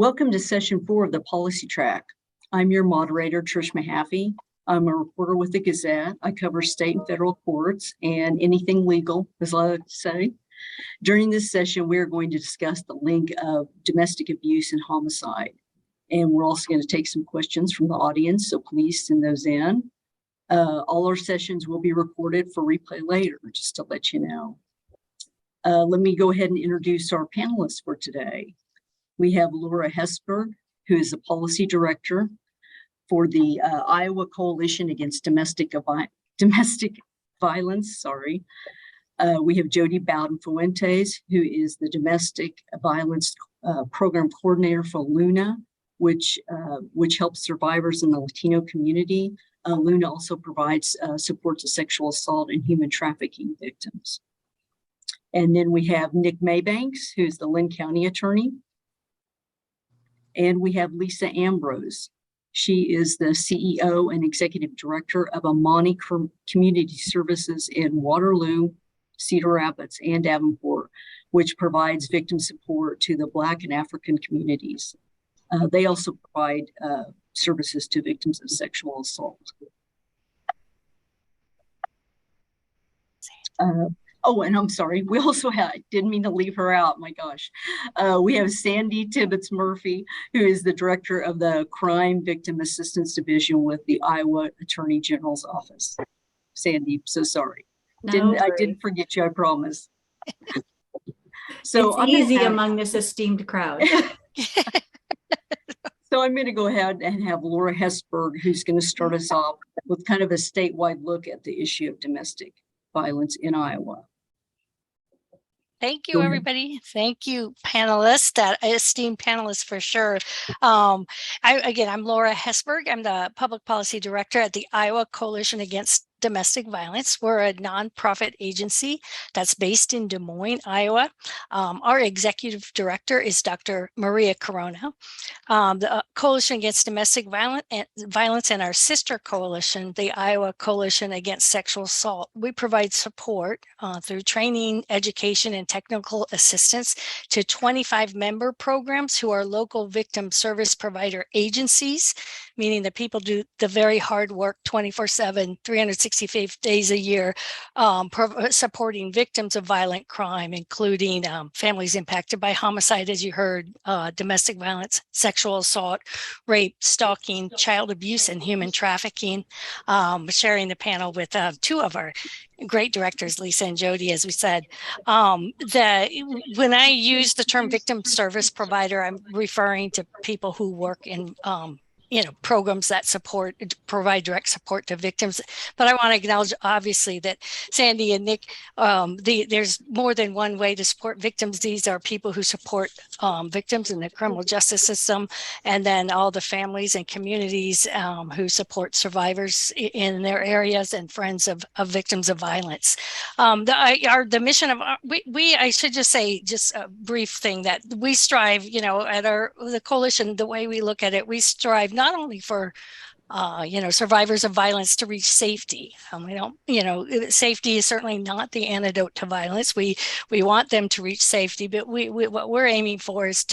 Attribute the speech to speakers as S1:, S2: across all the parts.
S1: Welcome to session 4 of the policy track. I'm your moderator, Trish Mehaffey. I'm a reporter with the Gazette. I cover state and federal courts and anything legal, as I like to say. During this session, we're going to discuss the link of domestic abuse and homicide. And we're also going to take some questions from the audience, so please send those in. All our sessions will be recorded for replay later, just to let you know. Let me go ahead and introduce our panelists for today. We have Laura Hessberg, who is the policy director for the Iowa Coalition Against Domestic Violence. We have Jodi Bowden-Fuentes, who is the Domestic Violence Program Coordinator for LUNA, which helps survivors in the Latino community. LUNA also provides support to sexual assault and human trafficking victims. And then we have Nick Maybanks, who's the Linn County attorney. And we have Lisa Ambrose. She is the CEO and Executive Director of Amani Community Services in Waterloo, Cedar Rapids, and Davenport, which provides victim support to the Black and African communities. They also provide services to victims of sexual assault. Oh, and I'm sorry, we also have, didn't mean to leave her out, my gosh. We have Sandi Tibbetts Murphy, who is the director of the Crime Victim Assistance Division with the Iowa Attorney General's Office. Sandi, so sorry. I didn't forget you, I promise.
S2: So it's easy among this esteemed crowd.
S1: So I'm going to go ahead and have Laura Hessberg, who's going to start us off with kind of a statewide look at the issue of domestic violence in Iowa.
S3: Thank you, everybody. Thank you, panelists, that esteemed panelists for sure. I'm Laura Hessberg. I'm the public policy director at the Iowa Coalition Against Domestic Violence. We're a nonprofit agency that's based in Des Moines, Iowa. Our executive director is Dr. Maria Corona. The Coalition Against Domestic Violence and our sister coalition, the Iowa Coalition Against Sexual Assault, we provide support through training, education, and technical assistance to 25 member programs who are local victim service provider agencies, meaning that people do the very hard work 24/7, 365 days a year, supporting victims of violent crime, including families impacted by homicide, as you heard, domestic violence, sexual assault, rape, stalking, child abuse, and human trafficking. Sharing the panel with two of our great directors, Lisa and Jodi, as we said. When I use the term victim service provider, I'm referring to people who work in programs that provide direct support to victims. But I want to acknowledge, obviously, that Sandi and Nick, there's more than one way to support victims. These are people who support victims in the criminal justice system, and then all the families and communities who support survivors in their areas and friends of victims of violence. The mission of I should just say, just a brief thing, that we strive, at the coalition, the way we look at it, we strive not only for survivors of violence to reach safety. Safety is certainly not the antidote to violence. We want them to reach safety, but what we're aiming for is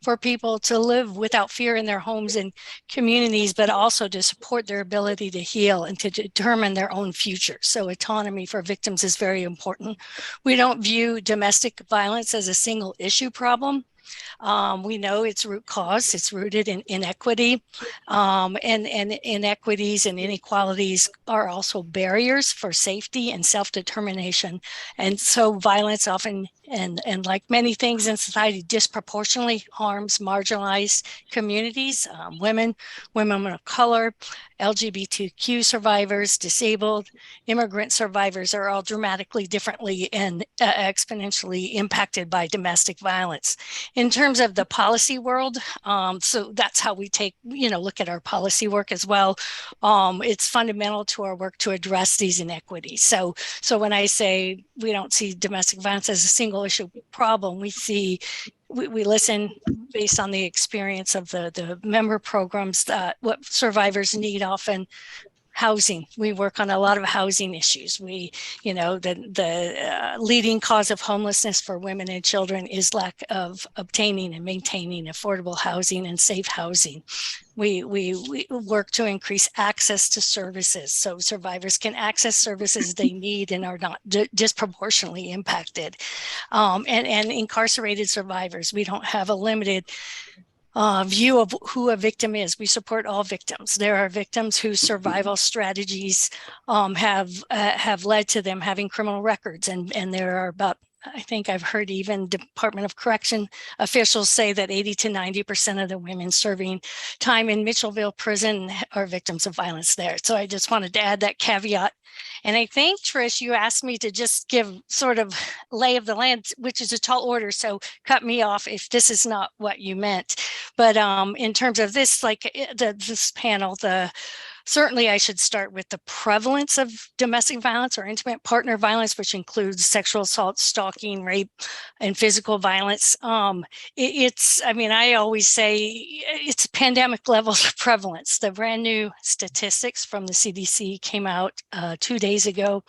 S3: for people to live without fear in their homes and communities, but also to support their ability to heal and to determine their own future. So autonomy for victims is very important. We don't view domestic violence as a single issue problem. We know its root cause. It's rooted in inequity, and inequities and inequalities are also barriers for safety and self-determination. And so violence often, and like many things in society, disproportionately harms marginalized communities, women of color, LGBTQ survivors, disabled, immigrant survivors are all dramatically differently and exponentially impacted by domestic violence. In terms of the policy world, so that's how we look at our policy work as well. It's fundamental to our work to address these inequities. So when I say we don't see domestic violence as a single issue problem, we listen based on the experience of the member programs, that what survivors need often housing. We work on a lot of housing issues. We, the leading cause of homelessness for women and children is lack of obtaining and maintaining affordable housing and safe housing. We work to increase access to services so survivors can access services they need and are not disproportionately impacted. And incarcerated survivors, we don't have a limited view of who a victim is. We support all victims. There are victims whose survival strategies have led to them having criminal records, and there are about, I think I've heard even Department of Correction officials say that 80 to 90% of the women serving time in Mitchellville prison are victims of violence there. So I just wanted to add that caveat. And I think, Trish, you asked me to just give sort of lay of the land, which is a tall order. So cut me off if this is not what you meant. But in terms of this, like this panel, certainly I should start with the prevalence of domestic violence or intimate partner violence, which includes sexual assault, stalking, rape, and physical violence. I always say it's pandemic levels of prevalence. The brand new statistics from the CDC came out 2 days ago.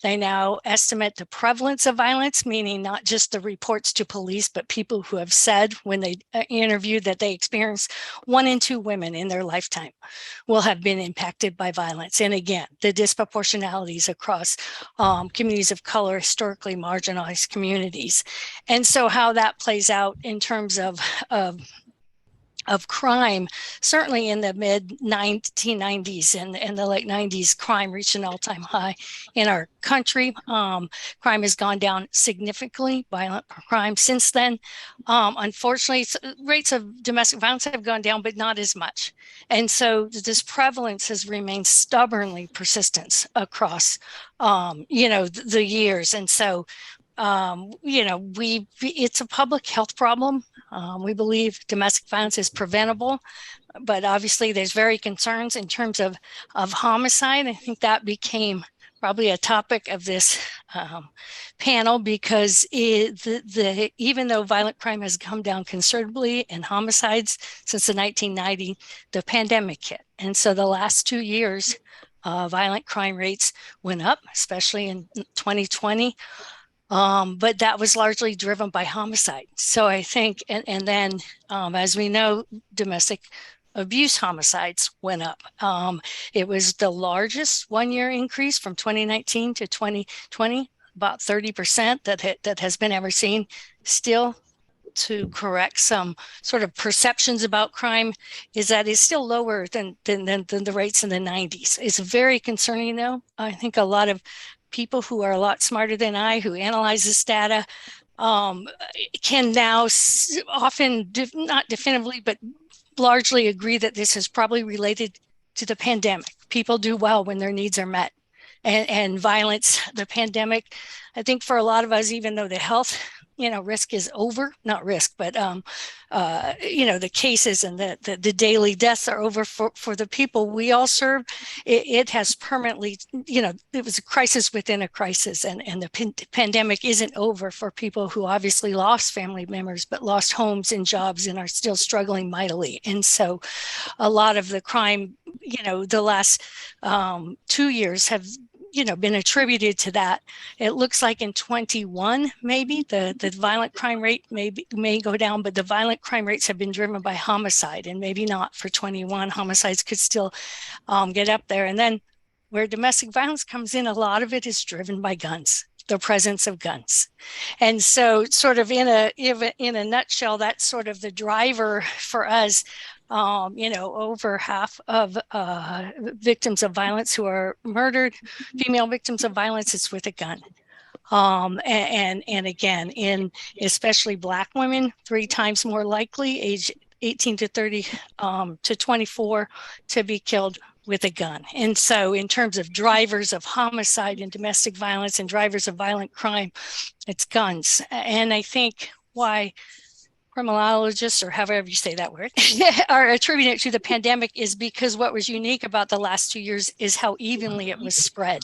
S3: They now estimate the prevalence of violence, meaning not just the reports to police, but people who have said when they interviewed that they experienced 1 in 2 women in their lifetime will have been impacted by violence. And again, the disproportionalities across communities of color, historically marginalized communities. And so how that plays out in terms of crime, certainly in the mid 1990s and the late 90s, crime reached an all-time high in our country. Crime has gone down significantly, violent crime since then. Unfortunately, rates of domestic violence have gone down, but not as much. And so this prevalence has remained stubbornly persistent across, the years. And so it's a public health problem. We believe domestic violence is preventable, but obviously there's very concerns in terms of homicide. I think that became probably a topic of this panel because even though violent crime has come down considerably and homicides since the 1990s, the pandemic hit. And so the last 2 years, violent crime rates went up, especially in 2020. But that was largely driven by homicide. So I think, and then as we know, domestic abuse homicides went up. It was the largest 1-year increase from 2019 to 2020, about 30% that has been ever seen. Still, to correct some sort of perceptions about crime, is that it's still lower than the rates in the 90s. It's very concerning, though. I think a lot of people who are a lot smarter than I, who analyze this data, can now often, not definitively, but largely agree that this is probably related to the pandemic. People do well when their needs are met. And violence, the pandemic, I think for a lot of us, even though the health risk is over, not risk, but, the cases and the daily deaths are over for the people we all serve. It has permanently, it was a crisis within a crisis, and the pandemic isn't over for people who obviously lost family members, but lost homes and jobs and are still struggling mightily. And so a lot of the crime, the last 2 years have been attributed to that. It looks like in 21, maybe the violent crime rate may go down, but the violent crime rates have been driven by homicide, and maybe not for 21. Homicides could still get up there. And then where domestic violence comes in, a lot of it is driven by guns, the presence of guns. And so sort of in a nutshell, that's sort of the driver for us. Over half of victims of violence who are murdered, female victims of violence, it's with a gun. And again, in especially Black women, 3 times more likely, age 18 to 30 to 24, to be killed with a gun. And so in terms of drivers of homicide and domestic violence and drivers of violent crime, it's guns. And I think why criminologists, or however you say that word, are attributing it to the pandemic is because what was unique about the last 2 years is how evenly it was spread.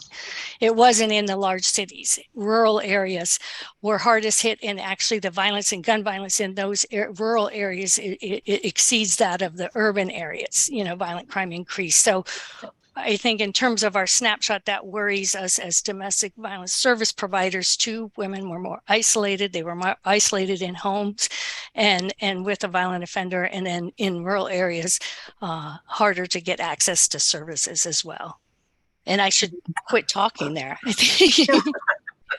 S3: It wasn't in the large cities. Rural areas were hardest hit, and actually the violence and gun violence in those rural areas, it exceeds that of the urban areas, violent crime increase. So I think in terms of our snapshot, that worries us as domestic violence service providers too. Women were more isolated. They were more isolated in homes and with a violent offender. And then in rural areas, harder to get access to services as well. And I should quit talking there. I think.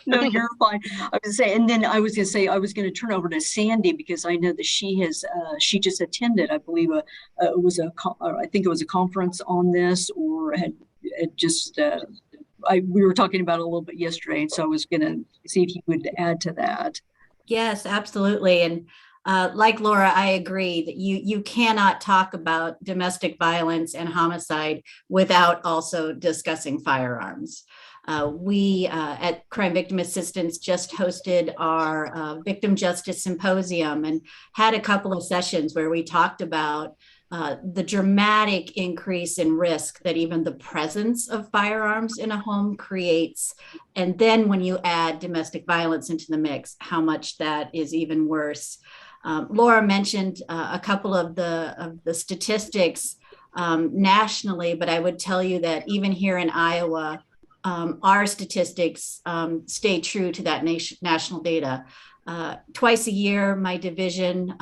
S1: No, you're fine. I was saying, and then I was going to say, I was going to turn over to Sandi because I know that she just attended, I believe, I think it was a conference on this, or had just, we were talking about it a little bit yesterday. And so I was going to see if you would add to that.
S2: Yes, absolutely. And like Laura, I agree that you cannot talk about domestic violence and homicide without also discussing firearms. We at Crime Victim Assistance just hosted our Victim Justice Symposium and had a couple of sessions where we talked about the dramatic increase in risk that even the presence of firearms in a home creates. And then when you add domestic violence into the mix, how much that is even worse. Laura mentioned a couple of the statistics nationally, but I would tell you that even here in Iowa, our statistics stay true to that national data. Twice a year, my division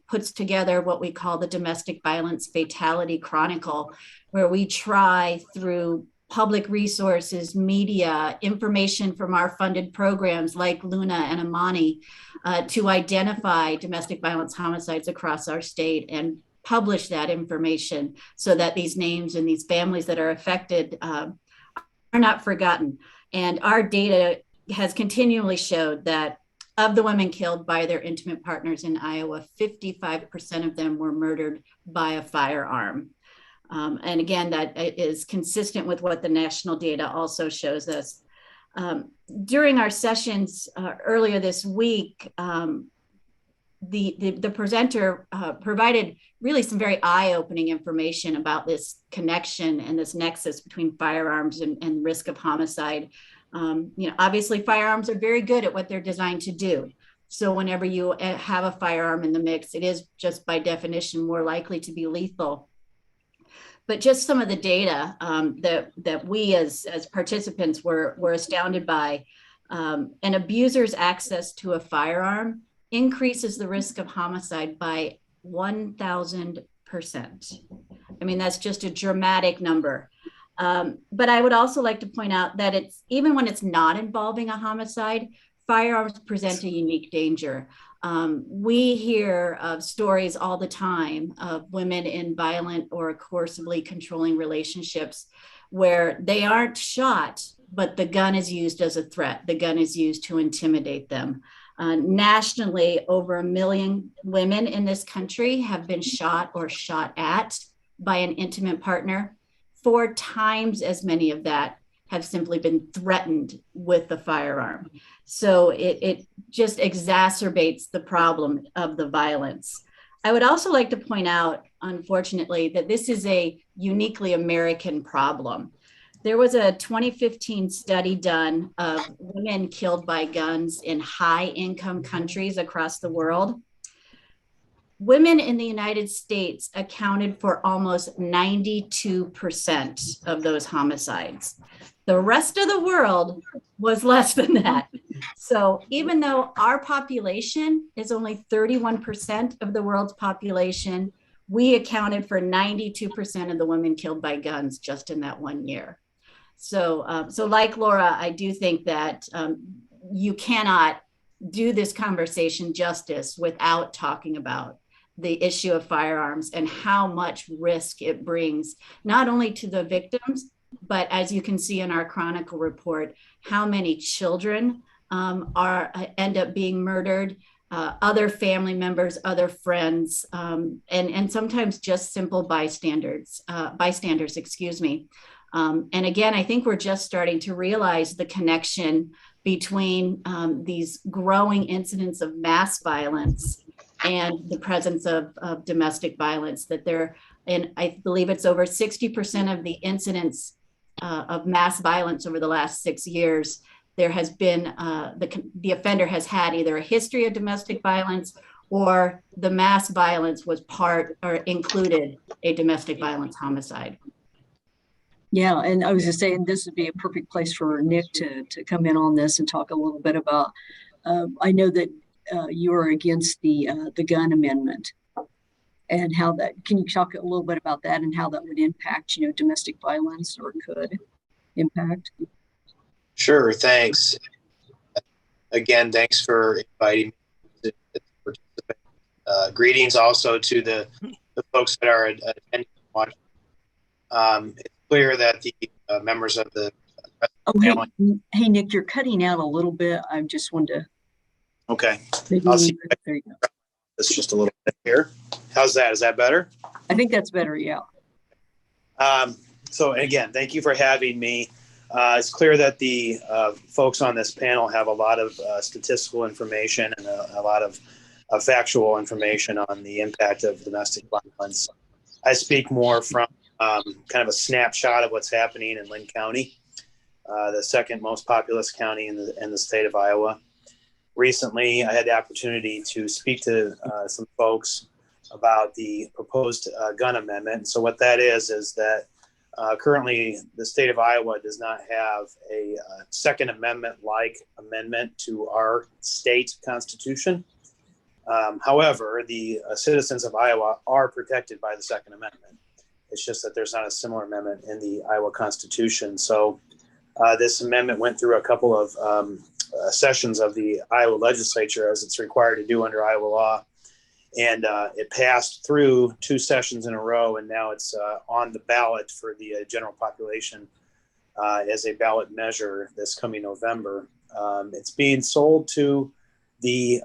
S2: puts together what we call the Domestic Violence Fatality Chronicle, where we try through public resources, media, information from our funded programs like Luna and Amani to identify domestic violence homicides across our state and publish that information so that these names and these families that are affected are not forgotten. And our data has continually showed that of the women killed by their intimate partners in Iowa, 55% of them were murdered by a firearm. And again, that is consistent with what the national data also shows us. During our sessions earlier this week, the presenter provided really some very eye-opening information about this connection and this nexus between firearms and risk of homicide. Obviously firearms are very good at what they're designed to do. So whenever you have a firearm in the mix, it is just by definition more likely to be lethal. But just some of the data that we as participants were astounded by, an abuser's access to a firearm increases the risk of homicide by 1,000%. I mean, that's just a dramatic number. But I would also like to point out that it's even when it's not involving a homicide, firearms present a unique danger. We hear of stories all the time of women in violent or coercively controlling relationships where they aren't shot, but the gun is used as a threat. The gun is used to intimidate them. Nationally, over 1 million women in this country have been shot or shot at by an intimate partner. 4 times as many of that have simply been threatened with the firearm. So it just exacerbates the problem of the violence. I would also like to point out, unfortunately, that this is a uniquely American problem. There was a 2015 study done of women killed by guns in high-income countries across the world. Women in the United States accounted for almost 92% of those homicides. The rest of the world was less than that. So even though our population is only 31% of the world's population, we accounted for 92% of the women killed by guns just in that 1 year. So like Laura, I do think that you cannot do this conversation justice without talking about the issue of firearms and how much risk it brings, not only to the victims, but as you can see in our Chronicle report, how many children end up being murdered, other family members, other friends, and sometimes just simple bystanders, excuse me. And again, I think we're just starting to realize the connection between these growing incidents of mass violence and the presence of domestic violence, that and I believe it's over 60% of the incidents of mass violence over the last 6 years there has been the offender has had either a history of domestic violence or the mass violence was part or included a domestic violence homicide.
S1: Yeah, and I was just saying this would be a perfect place for Nick to come in on this and talk a little bit about. I know that you are against the gun amendment, and how that. Can you talk a little bit about that and how that would impact, domestic violence, or could impact?
S4: Sure, thanks. Again, thanks for inviting me to participate. Greetings also to the folks that are attending and watching. It's clear that the members of the
S1: hey, Nick, you're cutting out a little bit. I just wanted to.
S4: Okay.
S1: I'll see. There you go.
S4: It's just a little bit here. How's that? Is that better?
S1: I think that's better. Yeah.
S4: So again, thank you for having me. It's clear that the folks on this panel have a lot of statistical information and a lot of factual information on the impact of domestic violence. I speak more from kind of a snapshot of what's happening in Lynn County, the second most populous county in the state of Iowa. Recently, I had the opportunity to speak to some folks about the proposed gun amendment. So what that is that currently the state of Iowa does not have a Second Amendment-like amendment to our state constitution. However, the citizens of Iowa are protected by the Second Amendment. It's just that there's not a similar amendment in the Iowa Constitution. So this amendment went through a couple of sessions of the Iowa legislature, as it's required to do under Iowa law. And it passed through 2 sessions in a row, and now it's on the ballot for the general population as a ballot measure this coming November. It's being sold to the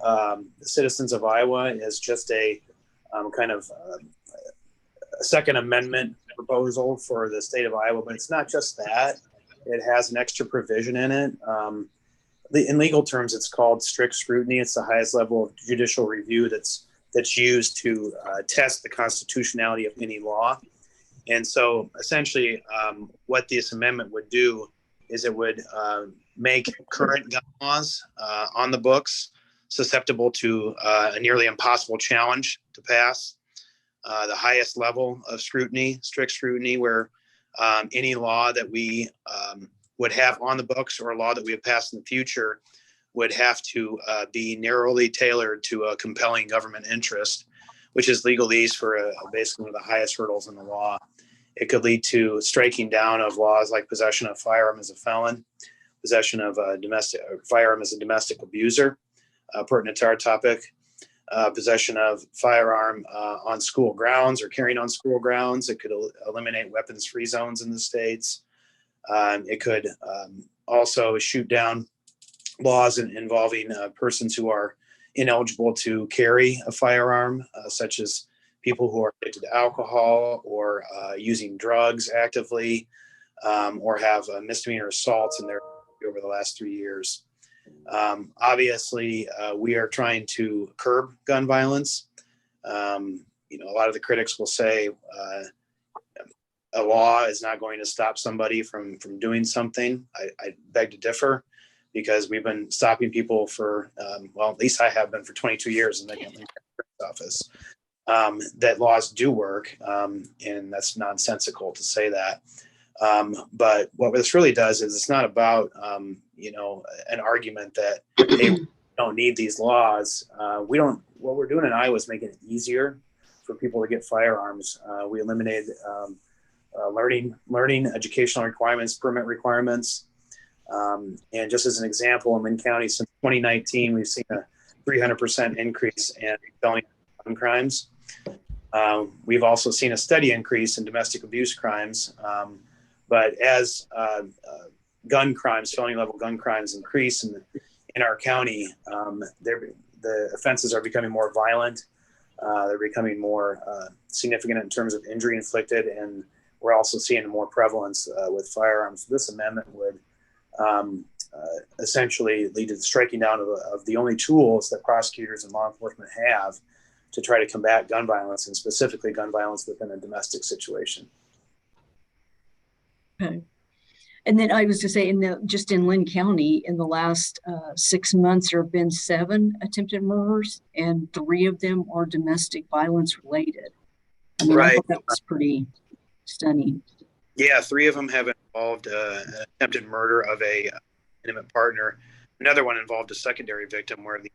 S4: citizens of Iowa as just a kind of a Second Amendment proposal for the state of Iowa, but it's not just that. It has an extra provision in it. In legal terms, it's called strict scrutiny. It's the highest level of judicial review that's used to test the constitutionality of any law. And so essentially what this amendment would do is it would make current gun laws on the books susceptible to a nearly impossible challenge to pass. The highest level of scrutiny, strict scrutiny, where any law that we would have on the books or a law that we have passed in the future would have to be narrowly tailored to a compelling government interest, which is legalese for basically one of the highest hurdles in the law. It could lead to striking down of laws like possession of firearm as a felon, possession of a firearm as a domestic abuser, pertinent to our topic, possession of firearm on school grounds or carrying on school grounds. It could eliminate weapons-free zones in the states. It could also shoot down laws involving persons who are ineligible to carry a firearm, such as people who are addicted to alcohol or using drugs actively, or have misdemeanor assaults in their over the last 3 years. Obviously, we are trying to curb gun violence. A lot of the critics will say a law is not going to stop somebody from doing something. I beg to differ, because we've been stopping people for, at least I have been for 22 years in the office. That laws do work, and that's nonsensical to say that. But what this really does is it's not about, an argument that, hey, we don't need these laws. What we're doing in Iowa is making it easier for people to get firearms. We eliminated learning educational requirements, permit requirements. And just as an example, in Lynn County, since 2019, we've seen a 300% increase in felony gun crimes. We've also seen a steady increase in domestic abuse crimes. But as gun crimes, felony level gun crimes increase in our county, the offenses are becoming more violent. They're becoming more significant in terms of injury inflicted, and we're also seeing more prevalence with firearms. This amendment would essentially lead to the striking down of the only tools that prosecutors and law enforcement have to try to combat gun violence, and specifically gun violence within a domestic situation.
S1: Okay. And then I was to say, just in Lynn County, in the last 6 months, there have been 7 attempted murders, and 3 of them are domestic violence related. I mean, I
S4: Right.
S1: thought that was pretty stunning.
S4: Yeah, 3 of them have involved an attempted murder of a intimate partner. Another one involved a secondary victim where the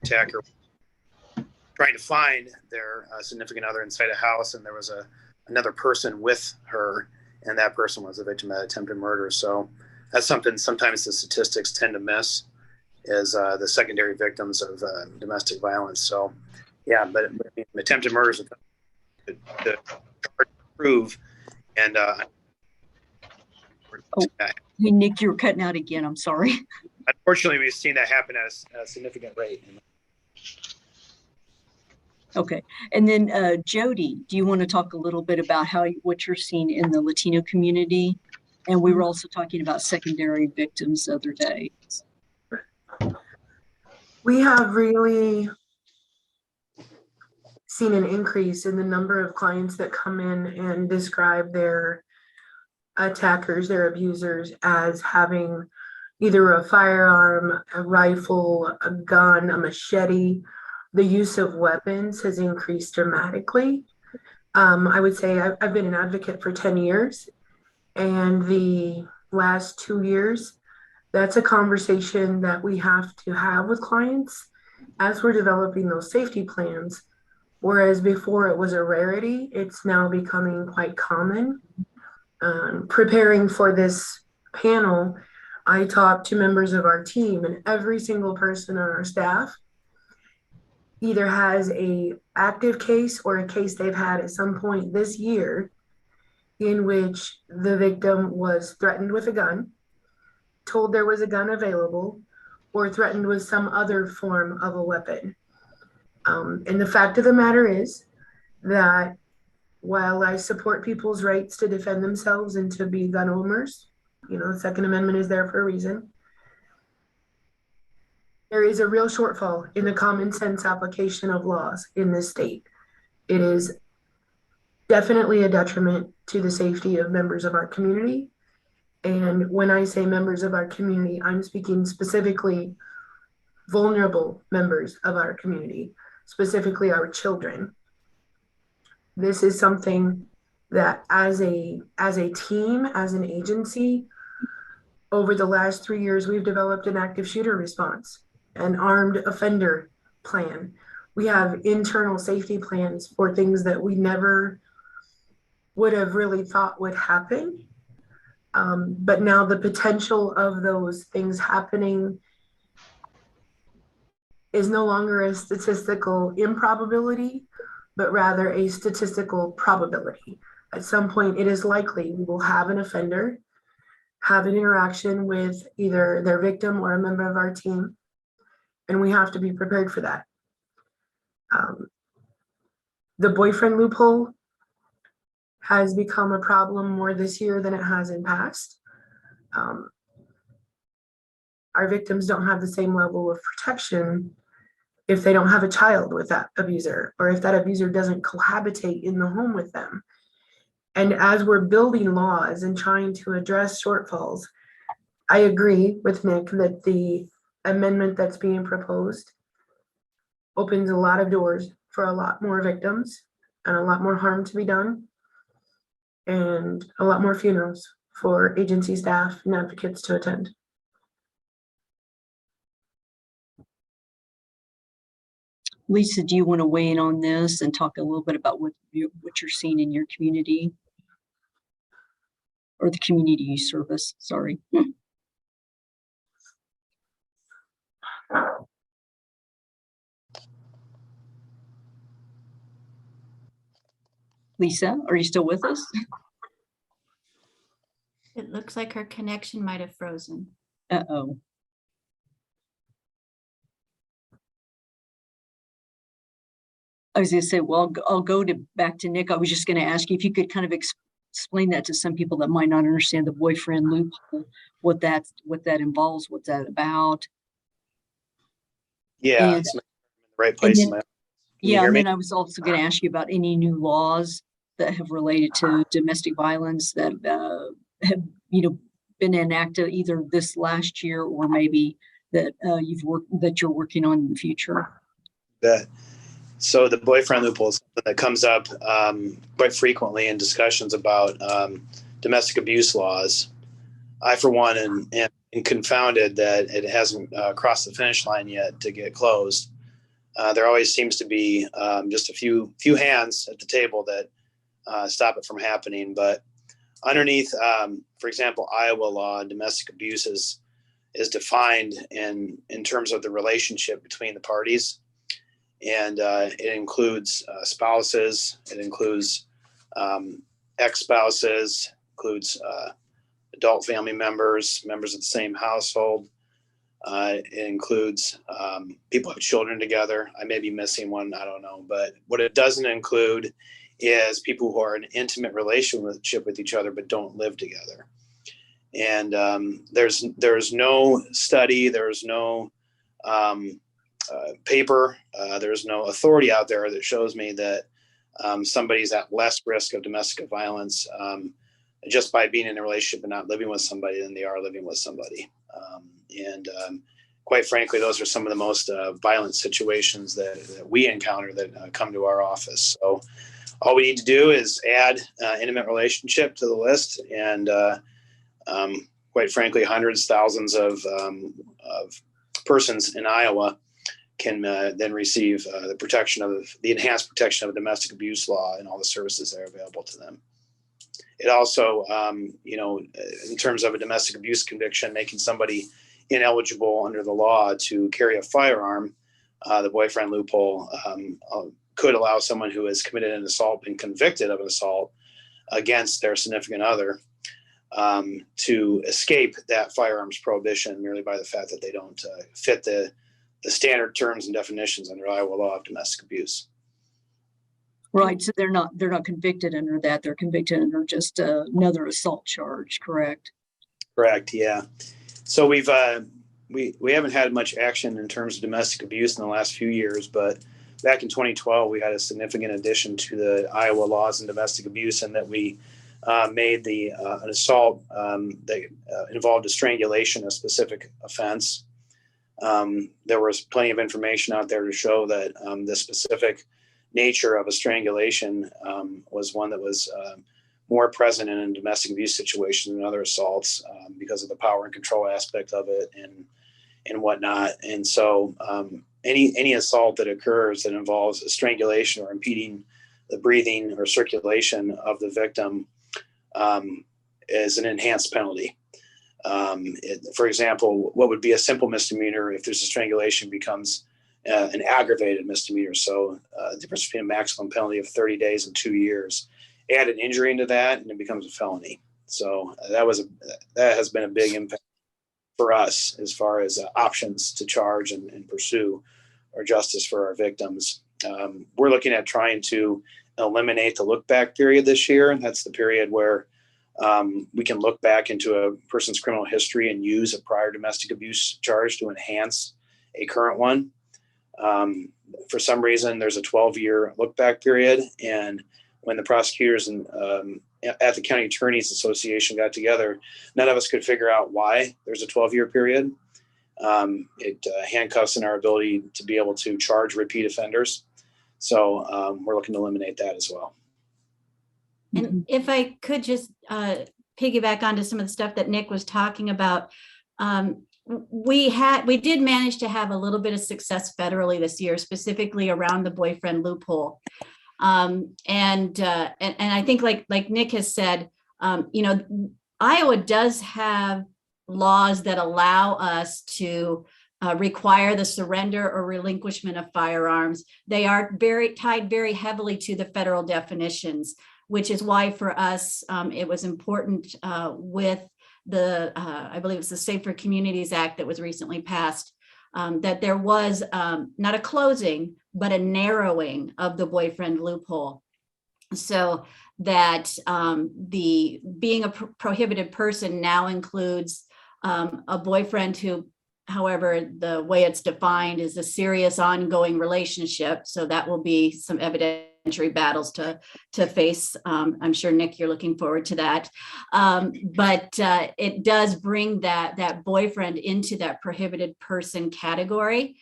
S4: attacker was trying to find their significant other inside a house, and there was another person with her, and that person was a victim of attempted murder. So that's something sometimes the statistics tend to miss, is the secondary victims of domestic violence. So yeah, but attempted murders are hard to prove. And
S1: Hey, Nick, you were cutting out again. I'm sorry.
S4: unfortunately, we've seen that happen at a significant rate.
S1: Okay. And then Jodi, do you want to talk a little bit about what you're seeing in the Latino community? And we were also talking about secondary victims the other day.
S5: We have really seen an increase in the number of clients that come in and describe their attackers, their abusers, as having either a firearm, a rifle, a gun, a machete. The use of weapons has increased dramatically. I would say I've been an advocate for 10 years, and the last 2 years, that's a conversation that we have to have with clients as we're developing those safety plans. Whereas before it was a rarity, it's now becoming quite common. Preparing for this panel, I talked to members of our team, and every single person on our staff either has a active case or a case they've had at some point this year in which the victim was threatened with a gun, told there was a gun available, or threatened with some other form of a weapon. And the fact of the matter is that while I support people's rights to defend themselves and to be gun owners, the Second Amendment is there for a reason, there is a real shortfall in the common sense application of laws in this state. It is definitely a detriment to the safety of members of our community. And when I say members of our community, I'm speaking specifically vulnerable members of our community, specifically our children. This is something that as a team, as an agency, over the last 3 years, we've developed an active shooter response, an armed offender plan. We have internal safety plans for things that we never would have really thought would happen. But now the potential of those things happening is no longer a statistical improbability, but rather a statistical probability. At some point, it is likely we will have an offender have an interaction with either their victim or a member of our team, and we have to be prepared for that. The boyfriend loophole has become a problem more this year than it has in past. Our victims don't have the same level of protection if they don't have a child with that abuser, or if that abuser doesn't cohabitate in the home with them. And as we're building laws and trying to address shortfalls, I agree with Nick that the amendment that's being proposed opens a lot of doors for a lot more victims and a lot more harm to be done, and a lot more funerals for agency staff and advocates to attend.
S1: Lisa, do you want to weigh in on this and talk a little bit about what you're seeing in your community, or the community you service? Sorry. Lisa, are you still with us?
S2: It looks like her connection might have frozen.
S1: Uh-oh. I was going to say, well, I'll go back to Nick. I was just going to ask you if you could kind of explain that to some people that might not understand the boyfriend loophole, what that involves, what's that about.
S4: Yeah,
S1: And,
S4: it's in the right place.
S1: and then I was also going to ask you about any new laws that have related to domestic violence that have, been enacted either this last year or maybe that you're working on in the future?
S4: So the boyfriend loophole is something that comes up quite frequently in discussions about domestic abuse laws. I, for one, am confounded that it hasn't crossed the finish line yet to get closed. There always seems to be just a few hands at the table that stop it from happening. But underneath, for example, Iowa law, domestic abuse is defined in terms of the relationship between the parties. And it includes spouses, it includes ex-spouses, includes adult family members, members of the same household. It includes people who have children together. I may be missing one, I don't know. But what it doesn't include is people who are in an intimate relationship with each other but don't live together. And there's no study, there's no paper, there's no authority out there that shows me that somebody's at less risk of domestic violence just by being in a relationship and not living with somebody than they are living with somebody. Quite frankly, those are some of the most violent situations that we encounter that come to our office. So all we need to do is add intimate relationship to the list, and quite frankly, hundreds, thousands of persons in Iowa can then receive the enhanced protection of domestic abuse law and all the services that are available to them. It also, in terms of a domestic abuse conviction, making somebody ineligible under the law to carry a firearm, the boyfriend loophole could allow someone who has committed an assault, been convicted of an assault against their significant other, to escape that firearms prohibition merely by the fact that they don't fit the standard terms and definitions under Iowa law of domestic abuse.
S1: Right. So they're not convicted under that. They're convicted under just another assault charge, correct?
S4: Correct. Yeah. So we haven't had much action in terms of domestic abuse in the last few years, but back in 2012, we had a significant addition to the Iowa laws on domestic abuse, and that we made an assault that involved a strangulation a specific offense. There was plenty of information out there to show that the specific nature of a strangulation was one that was more present in a domestic abuse situation than other assaults because of the power and control aspect of it and whatnot. And so any assault that occurs that involves a strangulation or impeding the breathing or circulation of the victim is an enhanced penalty. For example, what would be a simple misdemeanor if there's a strangulation becomes an aggravated misdemeanor. So the difference between a maximum penalty of 30 days and 2 years. Add an injury into that, and it becomes a felony. So that has been a big impact for us as far as options to charge and pursue our justice for our victims. We're looking at trying to eliminate the look back period this year, and that's the period where we can look back into a person's criminal history and use a prior domestic abuse charge to enhance a current one. For some reason, there's a 12-year look back period, and when the prosecutors and at the County Attorneys Association got together, none of us could figure out why there's a 12-year period. It handcuffs in our ability to be able to charge repeat offenders. So we're looking to eliminate that as well.
S2: And if I could just piggyback onto some of the stuff that Nick was talking about, we did manage to have a little bit of success federally this year, specifically around the boyfriend loophole. And I think like Nick has said, Iowa does have laws that allow us to require the surrender or relinquishment of firearms. They are tied very heavily to the federal definitions, which is why for us, it was important with I believe it's the Safer Communities Act that was recently passed, that there was not a closing, but a narrowing of the boyfriend loophole, so that the being a prohibited person now includes a boyfriend who, however, the way it's defined is a serious ongoing relationship. So that will be some evidence evidentiary battles to face. I'm sure, Nick, you're looking forward to that. But it does bring that boyfriend into that prohibited person category.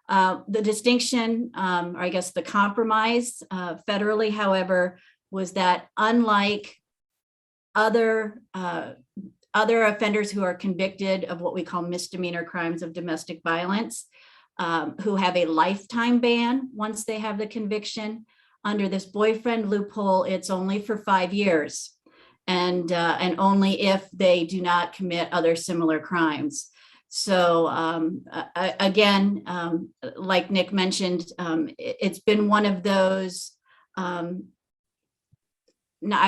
S2: The distinction, or I guess the compromise federally, however, was that unlike other offenders who are convicted of what we call misdemeanor crimes of domestic violence, who have a lifetime ban once they have the conviction, under this boyfriend loophole, it's only for 5 years, and only if they do not commit other similar crimes. So again, like Nick mentioned, it's been one of those, I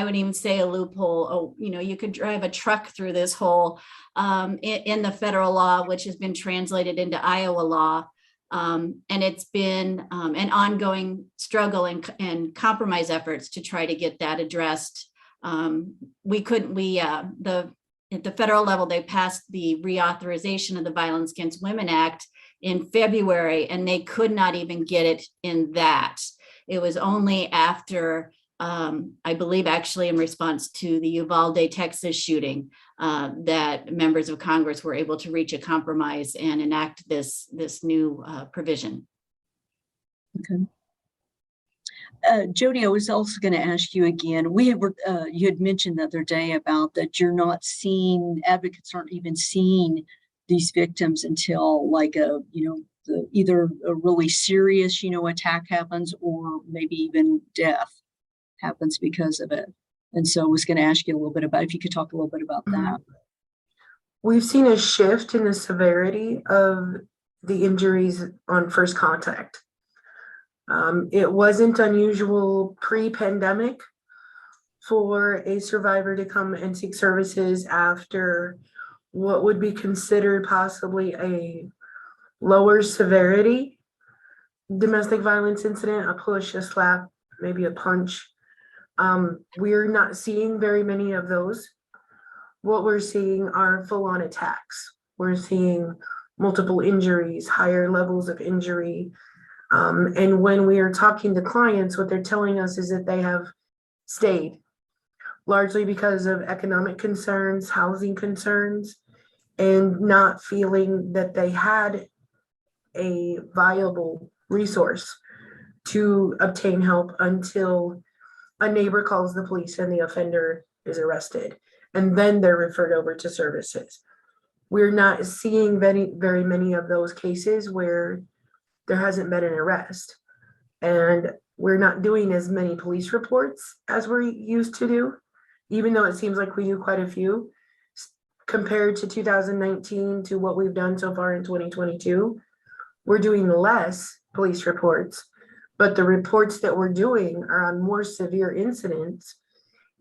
S2: would even say a loophole. Oh, you could drive a truck through this hole in the federal law, which has been translated into Iowa law. And it's been an ongoing struggle and compromise efforts to try to get that addressed. At the federal level, they passed the reauthorization of the Violence Against Women Act in February, and they could not even get it in that. It was only after, I believe actually in response to the Uvalde, Texas shooting, that members of Congress were able to reach a compromise and enact this new provision.
S1: Okay. Jodi, I was also going to ask you again. You had mentioned the other day about that you're not seeing, advocates aren't even seeing these victims until like either a really serious, attack happens, or maybe even death happens because of it. And so I was going to ask you a little bit about, if you could talk a little bit about that.
S5: We've seen a shift in the severity of the injuries on first contact. It wasn't unusual pre-pandemic for a survivor to come and seek services after what would be considered possibly a lower severity domestic violence incident, a push, a slap, maybe a punch. We're not seeing very many of those. What we're seeing are full-on attacks. We're seeing multiple injuries, higher levels of injury. And when we are talking to clients, what they're telling us is that they have stayed, largely because of economic concerns, housing concerns, and not feeling that they had a viable resource to obtain help until a neighbor calls the police and the offender is arrested, and then they're referred over to services. We're not seeing very many of those cases where there hasn't been an arrest, and we're not doing as many police reports as we're used to do, even though it seems like we do quite a few compared to 2019 to what we've done so far in 2022. We're doing less police reports, but the reports that we're doing are on more severe incidents,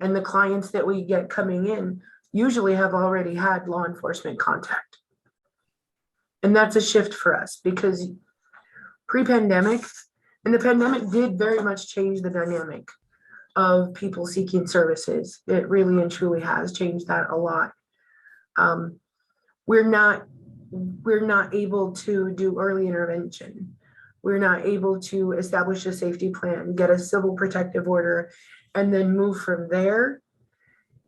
S5: and the clients that we get coming in usually have already had law enforcement contact. And that's a shift for us, because pre-pandemic, and the pandemic did very much change the dynamic of people seeking services. It really and truly has changed that a lot. We're not able to do early intervention. We're not able to establish a safety plan, get a civil protective order, and then move from there.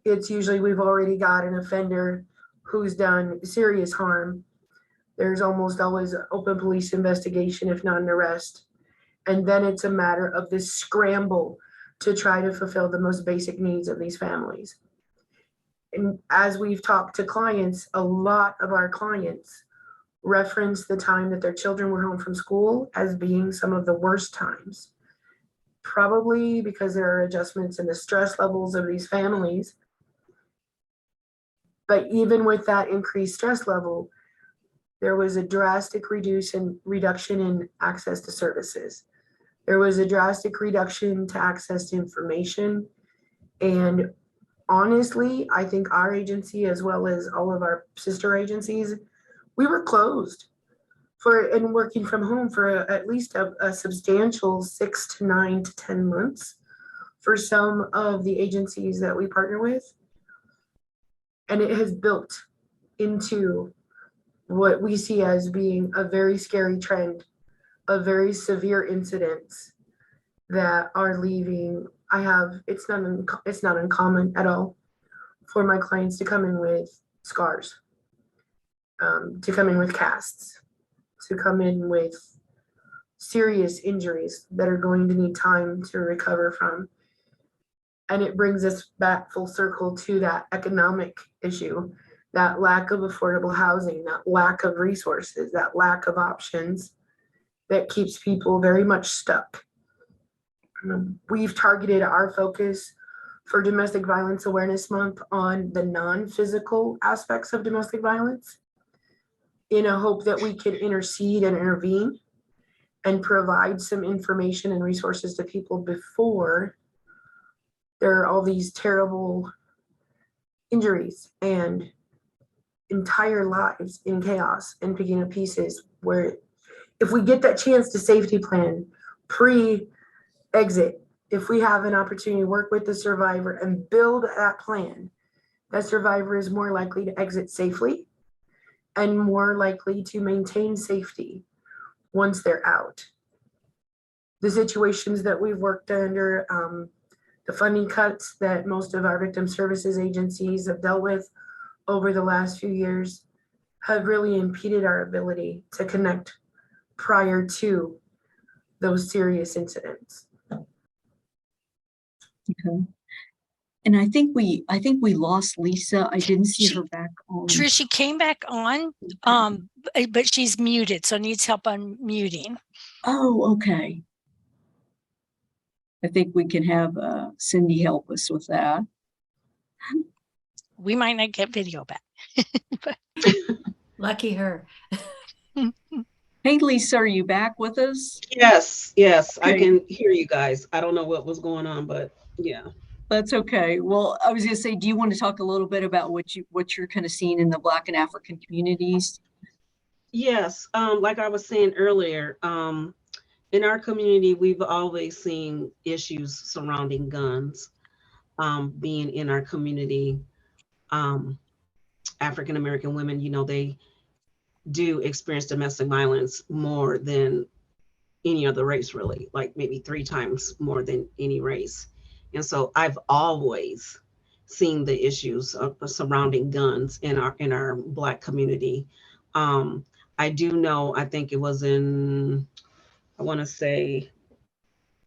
S5: It's usually we've already got an offender who's done serious harm. There's almost always an open police investigation, if not an arrest. And then it's a matter of this scramble to try to fulfill the most basic needs of these families. And as we've talked to clients, a lot of our clients reference the time that their children were home from school as being some of the worst times, probably because there are adjustments in the stress levels of these families. But even with that increased stress level, there was a drastic reduction in access to services. There was a drastic reduction to access to information. And honestly, I think our agency, as well as all of our sister agencies, we were closed and working from home for at least a substantial 6 to 9 to 10 months for some of the agencies that we partner with. And it has built into what we see as being a very scary trend of very severe incidents that are leaving. It's not uncommon at all for my clients to come in with scars, to come in with casts, to come in with serious injuries that are going to need time to recover from. And it brings us back full circle to that economic issue, that lack of affordable housing, that lack of resources, that lack of options that keeps people very much stuck. We've targeted our focus for Domestic Violence Awareness Month on the non-physical aspects of domestic violence in a hope that we could intercede and intervene and provide some information and resources to people before there are all these terrible injuries and entire lives in chaos and picking up pieces, where if we get that chance to safety plan pre-exit, if we have an opportunity to work with the survivor and build that plan, that survivor is more likely to exit safely and more likely to maintain safety once they're out. The situations that we've worked under, the funding cuts that most of our victim services agencies have dealt with over the last few years have really impeded our ability to connect prior to those serious incidents.
S1: Okay. And I think we lost Lisa. I didn't see her back on.
S3: Trish, she came back on, but she's muted, so needs help unmuting.
S1: Oh, okay. I think we can have Cindy help us with that.
S3: We might not get video back.
S2: Lucky her.
S1: Hey, Lisa, are you back with us?
S6: Yes, I
S1: Okay.
S6: can hear you guys. I don't know what was going on, but yeah.
S1: That's okay. Well, I was going to say, do you want to talk a little bit about what you're kind of seeing in the Black and African communities?
S6: Yes, like I was saying earlier, in our community, we've always seen issues surrounding guns being in our community. African American women, you know, they do experience domestic violence more than any other race, really, like maybe 3 times more than any race. And so I've always seen the issues surrounding guns in our Black community. I do know, I think it was in, I want to say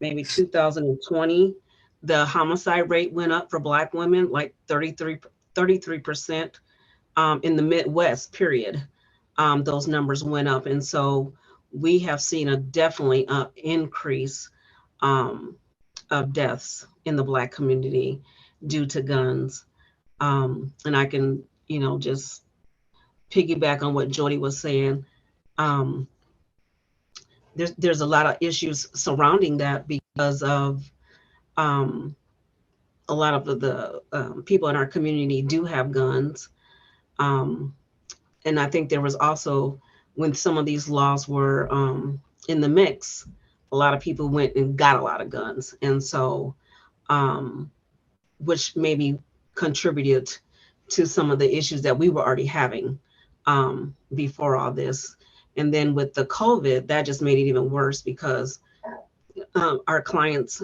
S6: maybe 2020, the homicide rate went up for Black women, like 33%. In the Midwest, period. Those numbers went up. And so we have seen a definitely increase of deaths in the Black community due to guns. And I can, you know, just piggyback on what Jodi was saying. There's a lot of issues surrounding that because of a lot of the people in our community do have guns. And I think there was also, when some of these laws were in the mix, a lot of people went and got a lot of guns. And so, which maybe contributed to some of the issues that we were already having before all this. And then with the COVID, that just made it even worse because our clients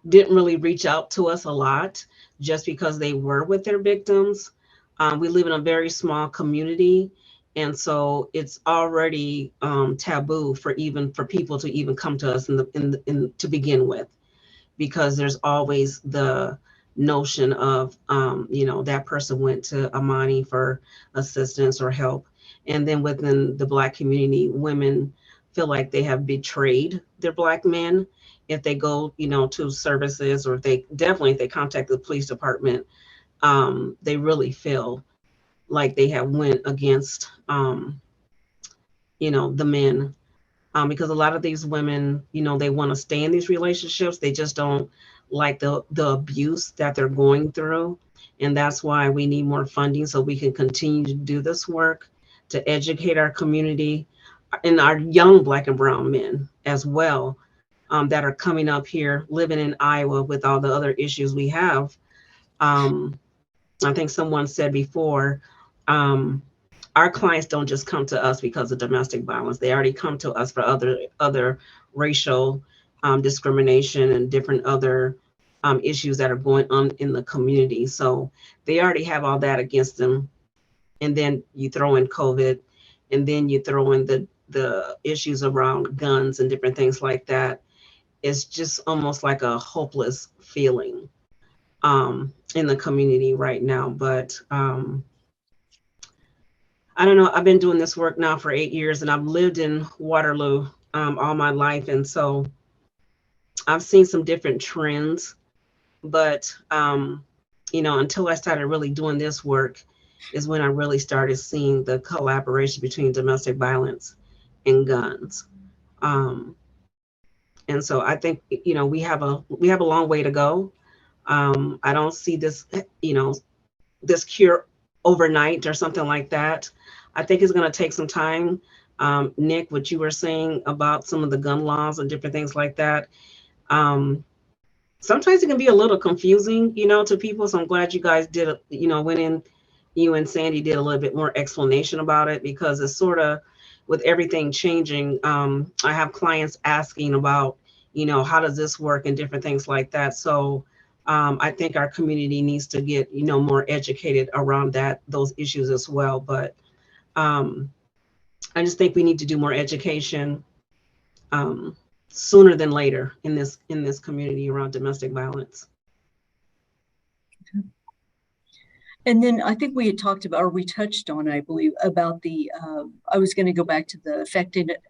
S6: didn't really reach out to us a lot just because they were with their victims. We live in a very small community, and so it's already taboo for people to even come to us to begin with, because there's always the notion of you know, that person went to Amani for assistance or help, and then within the Black community, women feel like they have betrayed their Black men if they go, you know, to services, or if they contact the police department. They really feel like they have went against, you know, the men, because a lot of these women, you know, they want to stay in these relationships. They just don't like the abuse that they're going through. And that's why we need more funding so we can continue to do this work, to educate our community and our young Black and brown men as well, that are coming up here, living in Iowa with all the other issues we have. I think someone said before, our clients don't just come to us because of domestic violence. They already come to us for other racial discrimination and different other issues that are going on in the community. So they already have all that against them. And then you throw in COVID, and then you throw in the issues around guns and different things like that. It's just almost like a hopeless feeling in the community right now. But I don't know, I've been doing this work now for 8 years, and I've lived in Waterloo all my life. And so I've seen some different trends, but until I started really doing this work is when I really started seeing the collaboration between domestic violence and guns. And so I think, we have a long way to go. I don't see this, this cure overnight or something like that. I think it's going to take some time. Nick, what you were saying about some of the gun laws and different things like that. Sometimes it can be a little confusing, to people. So I'm glad you guys did, went in, you and Sandi did a little bit more explanation about it, because it's sort of with everything changing. I have clients asking about, how does this work and different things like that. So I think our community needs to get, more educated around those issues as well. But I just think we need to do more education sooner than later in this community around domestic violence.
S1: And then I think we had talked about, or we touched on, I believe, about I was going to go back to the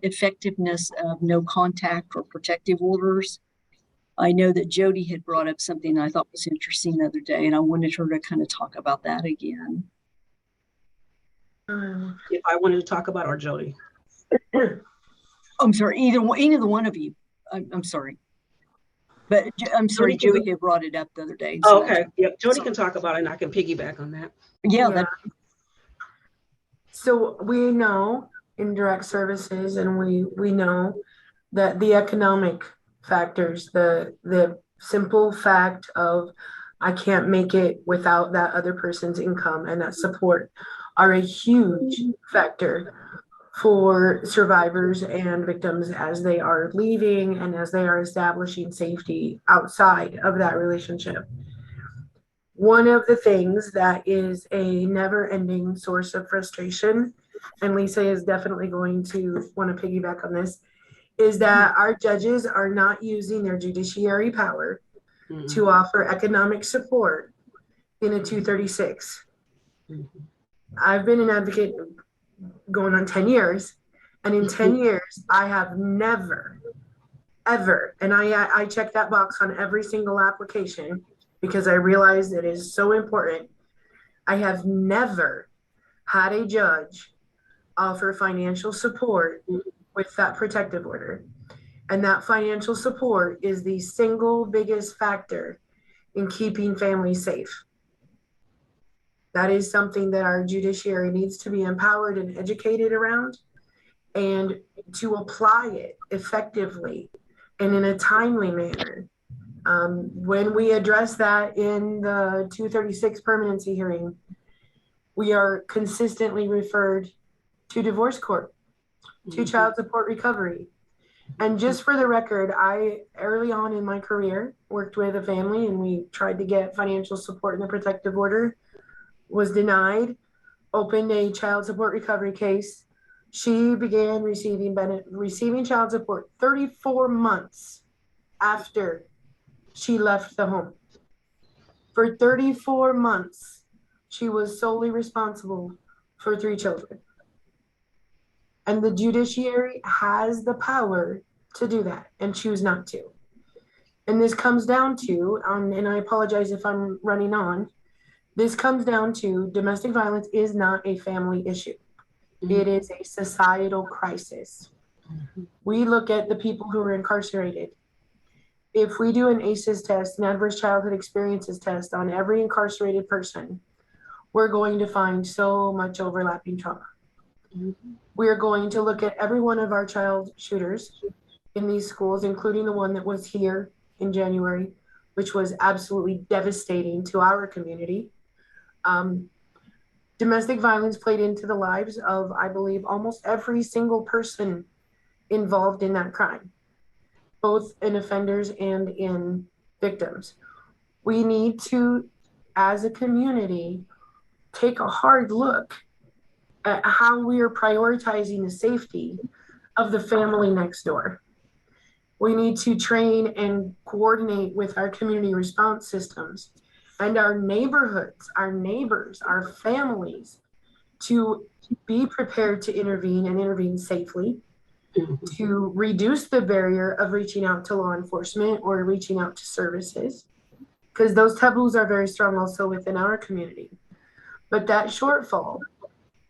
S1: effectiveness of no contact or protective orders. I know that Jodi had brought up something I thought was interesting the other day, and I wanted her to kind of talk about that again.
S6: If I wanted to talk about, or Jodi?
S1: I'm sorry, either the one of you. I'm sorry. But I'm sorry, Jodi had brought it up the other day.
S6: So okay, yep. Jodi can talk about it, and I can piggyback on that.
S1: Yeah.
S5: So we know indirect services, and we know that the economic factors, the simple fact of I can't make it without that other person's income and that support are a huge factor for survivors and victims as they are leaving and as they are establishing safety outside of that relationship. One of the things that is a never-ending source of frustration, and Lisa is definitely going to want to piggyback on this, is that our judges are not using their judiciary power to offer economic support in a 236. I've been an advocate going on 10 years, and in 10 years I have never ever, and I check that box on every single application because I realize it is so important, I have never had a judge offer financial support with that protective order. And that financial support is the single biggest factor in keeping families safe. That is something that our judiciary needs to be empowered and educated around, and to apply it effectively and in a timely manner. When we address that in the 236 permanency hearing, we are consistently referred to divorce court, to child support recovery. And just for the record, I early on in my career worked with a family, and we tried to get financial support in the protective order, was denied, opened a child support recovery case. She began receiving child support 34 months after she left the home. For 34 months, she was solely responsible for 3 children. And the judiciary has the power to do that and choose not to. And this comes down to, and I apologize if I'm running on, this comes down to domestic violence is not a family issue. It is a societal crisis. We look at the people who are incarcerated. If we do an ACEs test, an adverse childhood experiences test on every incarcerated person, we're going to find so much overlapping trauma. We are going to look at every one of our child shooters in these schools, including the one that was here in January, which was absolutely devastating to our community. Domestic violence played into the lives of, I believe, almost every single person involved in that crime. both in offenders and in victims. We need to, as a community, take a hard look at how we are prioritizing the safety of the family next door. We need to train and coordinate with our community response systems and our neighborhoods, our neighbors, our families to be prepared to intervene and intervene safely, to reduce the barrier of reaching out to law enforcement or reaching out to services, because those taboos are very strong also within our community. But that shortfall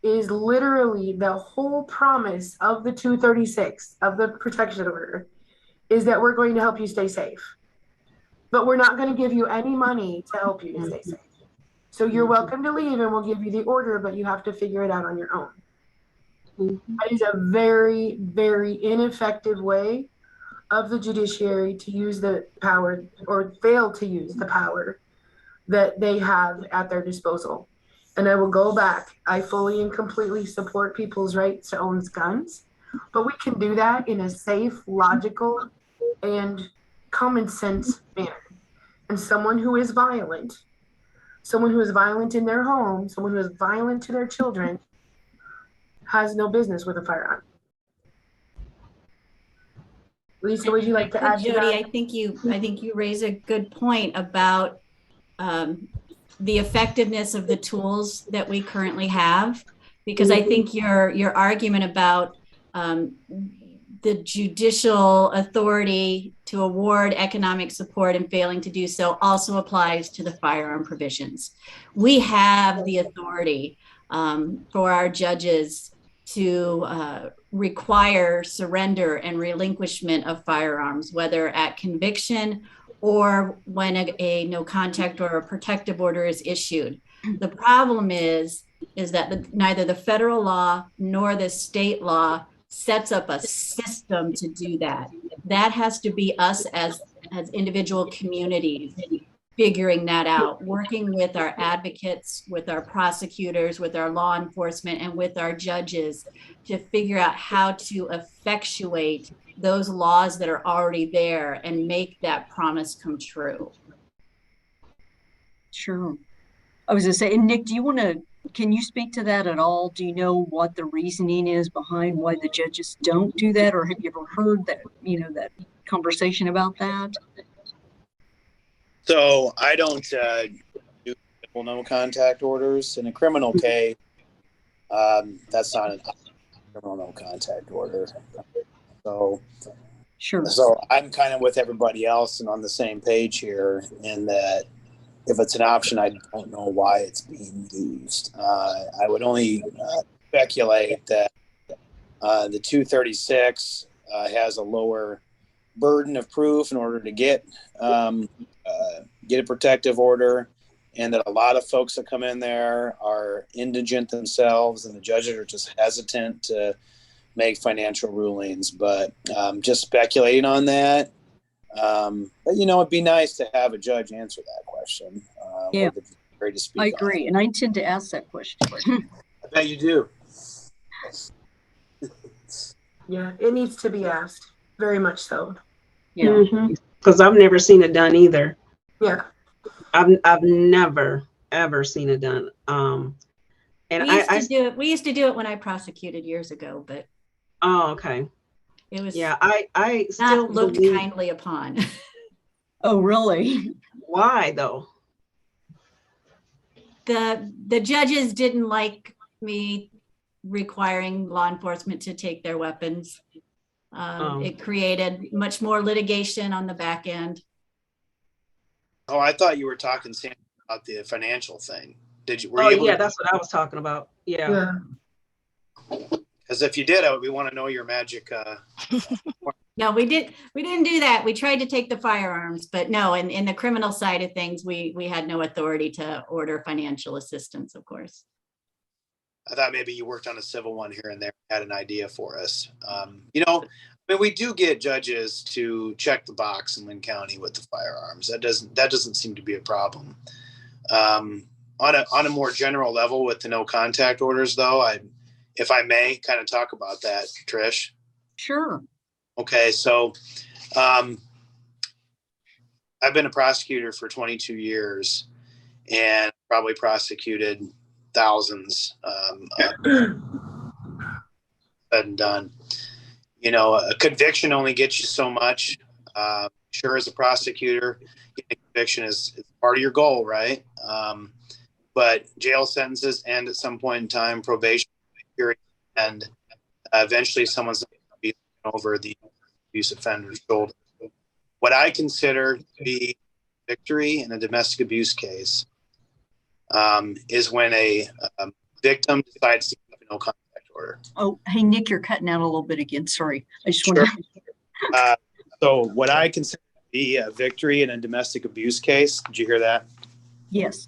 S5: is literally the whole promise of the 236 of the protection order, is that we're going to help you stay safe, but we're not going to give you any money to help you to stay safe. So you're welcome to leave and we'll give you the order, but you have to figure it out on your own. That is a very, very ineffective way of the judiciary to use the power, or fail to use the power that they have at their disposal. And I will go back. I fully and completely support people's rights to own guns, but we can do that in a safe, logical, and common sense manner. And someone who is violent in their home, someone who is violent to their children, has no business with a firearm. Lisa, would you like to add to
S2: Jodi,
S5: that?
S2: I think you raise a good point about the effectiveness of the tools that we currently have, because I think your argument about the judicial authority to award economic support and failing to do so also applies to the firearm provisions. We have the authority for our judges to require surrender and relinquishment of firearms, whether at conviction or when a no contact or a protective order is issued. The problem is that neither the federal law nor the state law sets up a system to do that. That has to be us as individual communities figuring that out, working with our advocates, with our prosecutors, with our law enforcement, and with our judges to figure out how to effectuate those laws that are already there and make that promise come true.
S1: Sure. I was going to say, and Nick, can you speak to that at all? Do you know what the reasoning is behind why the judges don't do that? Or have you ever heard that, that conversation about that?
S4: So I don't do no contact orders in a criminal case. That's not a criminal no contact order. So
S1: sure.
S4: So I'm kind of with everybody else and on the same page here in that if it's an option, I don't know why it's being used. I would only speculate that the 236 has a lower burden of proof in order to get a protective order, and that a lot of folks that come in there are indigent themselves, and the judges are just hesitant to make financial rulings. But just speculating on that. But it'd be nice to have a judge answer that question.
S1: Yeah,
S4: to speak
S1: I agree, and I intend to ask that question.
S4: I bet you do.
S5: Yeah, it needs to be asked, very much so.
S1: Yeah,
S6: because I've never seen it done either.
S5: Yeah,
S6: I've never ever seen it done. And
S2: we used to do it when I prosecuted years ago, but
S6: oh, okay.
S2: It was
S6: I
S2: still looked kindly upon.
S1: Oh, really?
S6: Why though?
S2: The judges didn't like me requiring law enforcement to take their weapons. It created much more litigation on the back end.
S4: Oh, I thought you were talking, Sandi, about the financial thing. Did you?
S6: That's what I was talking about. Yeah.
S4: Because if you did, we want to know your magic.
S2: No, we didn't do that. We tried to take the firearms, but no. In the criminal side of things, we had no authority to order financial assistance, of course.
S4: I thought maybe you worked on a civil one here and there, had an idea for us. We do get judges to check the box in Lynn County with the firearms. That doesn't seem to be a problem. On a more general level with the no contact orders, though, if I may kind of talk about that, Trish.
S1: Sure.
S4: Okay, so I've been a prosecutor for 22 years and probably prosecuted thousands said and done. You know, a conviction only gets you so much. Sure, as a prosecutor, getting a conviction is part of your goal, right? But jail sentences end at some point in time, probation period, and eventually someone's going to be over the abuse offender's shoulder. What I consider to be victory in a domestic abuse case is when a victim decides to keep a no contact order.
S1: Oh, hey, Nick, you're cutting out a little bit again. Sorry. I just want
S4: Sure.
S1: to.
S4: So what I consider to be a victory in a domestic abuse case, did you hear that?
S1: Yes.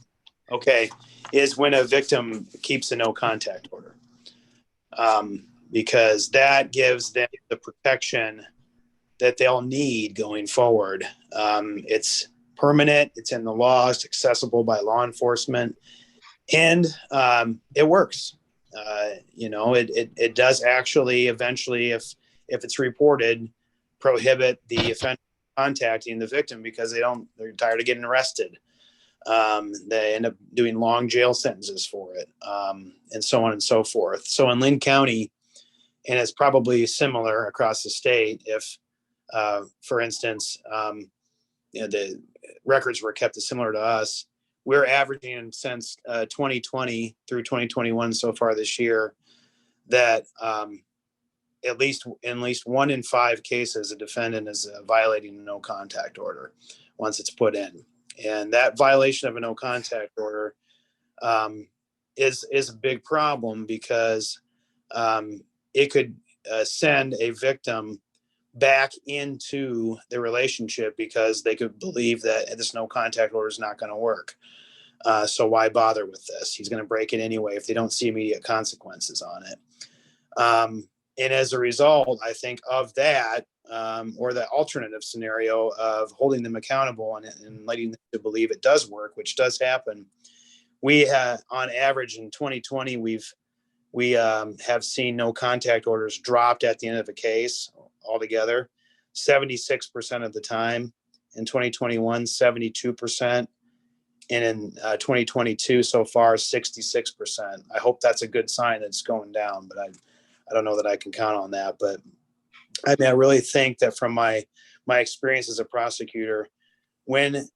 S4: Okay, is when a victim keeps a no contact order. Because that gives them the protection that they'll need going forward. It's permanent, it's in the law, it's accessible by law enforcement, and it works. You know, it does actually eventually, if it's reported, prohibit the offender contacting the victim because they're tired of getting arrested. They end up doing long jail sentences for it, and so on and so forth. So in Lynn County, and it's probably similar across the state, if, for instance, you know, the records were kept similar to us, we're averaging since 2020 through 2021 so far this year that at least 1 in 5 cases, a defendant is violating a no contact order once it's put in. And that violation of a no contact order is a big problem because it could send a victim back into the relationship because they could believe that this no contact order is not going to work. So why bother with this? He's going to break it anyway if they don't see immediate consequences on it. And as a result, I think of that, or the alternative scenario of holding them accountable and letting them to believe it does work, which does happen. We on average in 2020, we have seen no contact orders dropped at the end of a case altogether, 76% of the time. In 2021, 72%. And in 2022 so far, 66%. I hope that's a good sign that it's going down, but I don't know that I can count on that. But I mean, I really think that from my experience as a prosecutor, when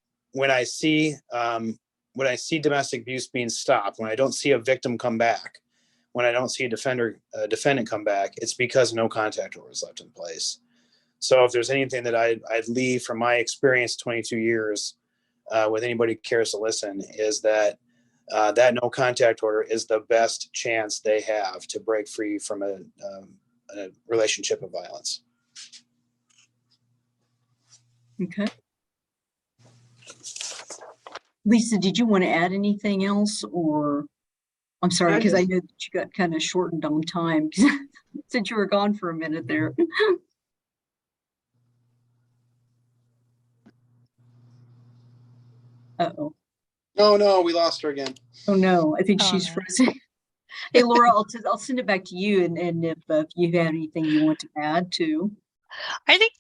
S4: I see domestic abuse being stopped, when I don't see a victim come back, when I don't see a defendant come back, it's because no contact order is left in place. So if there's anything that I'd leave from my experience, 22 years, with anybody who cares to listen, is that that no contact order is the best chance they have to break free from a relationship of violence.
S1: Okay. Lisa, did you want to add anything else, or I'm sorry, because I know that you got kind of shortened on time since you were gone for a minute there. Uh-oh.
S4: No, we lost her again.
S1: Oh no, I think
S3: Oh,
S1: she's
S3: no.
S1: frozen. Hey, Laura, I'll send it back to you, and if you have anything you want to add to.
S3: I think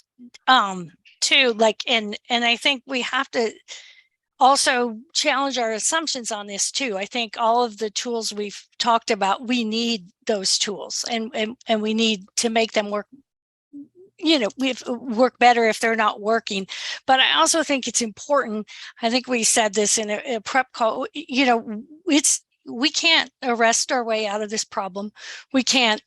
S3: too, like, and I think we have to also challenge our assumptions on this too. I think all of the tools we've talked about, we need those tools, and we need to make them work. You know, we work better if they're not working. But I also think it's important. I think we said this in a prep call. You know, we can't arrest our way out of this problem. We can't,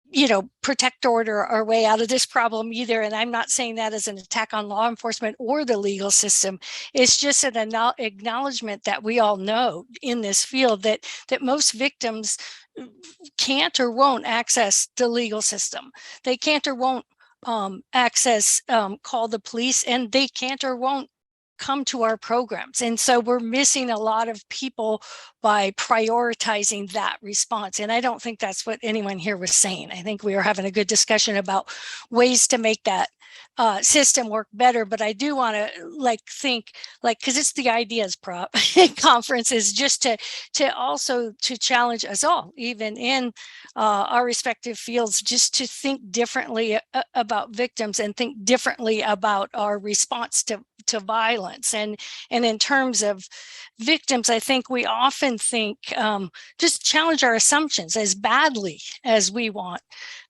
S3: you know, protect order our way out of this problem either. And I'm not saying that as an attack on law enforcement or the legal system. It's just an acknowledgement that we all know in this field that most victims can't or won't access the legal system. They can't or won't access, call the police, and they can't or won't come to our programs. And so we're missing a lot of people by prioritizing that response. And I don't think that's what anyone here was saying. I think we were having a good discussion about ways to make that system work better. But I do want to think because it's the ideas conference is just to also to challenge us all, even in our respective fields, just to think differently about victims and think differently about our response to violence. And in terms of victims, I think we often think just challenge our assumptions as badly as we want.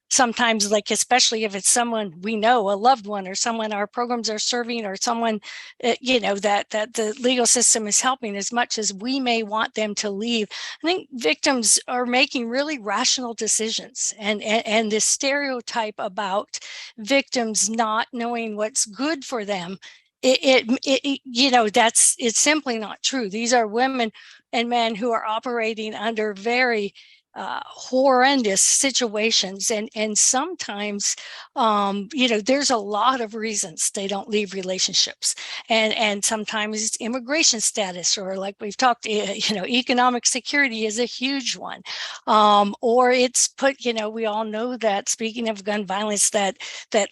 S3: Sometimes, especially if it's someone we know, a loved one, or someone our programs are serving, or someone, that the legal system is helping, as much as we may want them to leave. I think victims are making really rational decisions, and this stereotype about victims not knowing what's good for them, it's simply not true. These are women and men who are operating under very horrendous situations, and sometimes there's a lot of reasons they don't leave relationships, and sometimes it's immigration status, or like we've talked, economic security is a huge one, or it's we all know that, speaking of gun violence, that